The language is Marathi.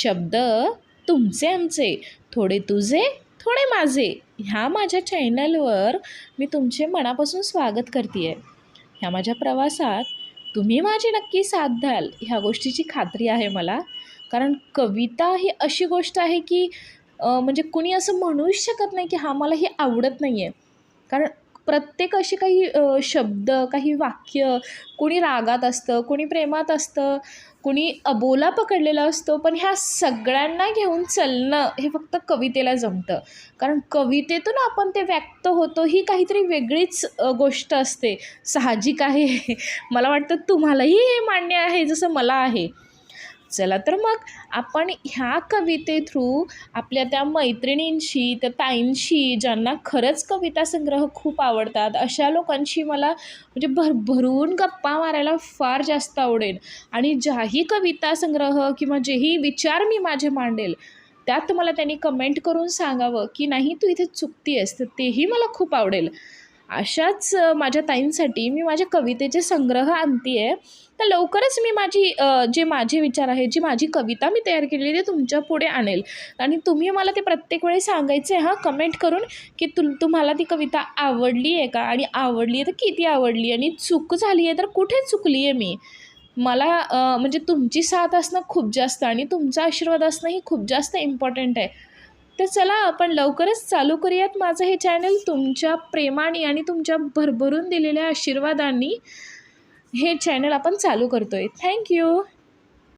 शब्द तुमचे आमचे, थोडे तुझे थोडे माझे. ह्या माझ्या चॅनलवर मी तुमचे मनापासून स्वागत करते आहे. ह्या माझ्या प्रवासात तुम्ही माझी नक्की साथ द्याल ह्या गोष्टीची खात्री आहे मला. कारण कविता ही अशी गोष्ट आहे की म्हणजे कुणी असं म्हणूच शकत नाही की हा मला ही आवडत नाही आहे. कारण प्रत्येक अशी काही शब्द, काही वाक्य, कुणी रागात असतं, कुणी प्रेमात असतं, कुणी अबोला पकडलेला असतो, पण ह्या सगळ्यांना घेऊन चालणं हे फक्त कवितेला जमतं. कारण कवितेतून आपण ते व्यक्त होतो ही काहीतरी वेगळीच गोष्ट असते. साहजिक आहे. मला वाटतं तुम्हालाही हे मान्य आहे जसं मला आहे. चला तर मग आपण ह्या कविते थ्रू आपल्या त्या मैत्रिणींशी, त्या ताईंशी, ज्यांना खरंच कविता संग्रह खूप आवडतात, अशा लोकांशी मला म्हणजे भरभरून गप्पा मारायला फार जास्त आवडेल. आणि ज्याही कविता संग्रह किंवा जेही विचार मी माझे मांडेल त्यात मला त्यांनी कमेंट करून सांगावं की नाही तू इथे चुकती आहेस, तर तेही मला खूप आवडेल. अशाच माझ्या ताईंसाठी मी माझ्या कवितेचे संग्रह आणते आहे. तर लवकरच मी जे माझे विचार आहेत, जी माझी कविता मी तयार केलेली ते तुमच्या पुढे आणेल. आणि तुम्ही मला ते प्रत्येक वेळी सांगायचं आहे कमेंट करून की तुम्हाला ती कविता आवडली आहे का, आणि आवडली आहे तर किती आवडली, आणि चूक झाली आहे तर कुठे चुकली आहे मी. मला म्हणजे तुमची साथ असणं खूप जास्त आणि तुमचा आशीर्वाद असणं ही खूप जास्त इम्पॉर्टंट आहे. तर चला आपण लवकरच चालू करूयात माझं हे चॅनल. तुमच्या प्रेमाने आणि तुमच्या भरभरून दिलेल्या आशीर्वादांनी हे चॅनल आपण चालू करतो आहे. थँक्यू.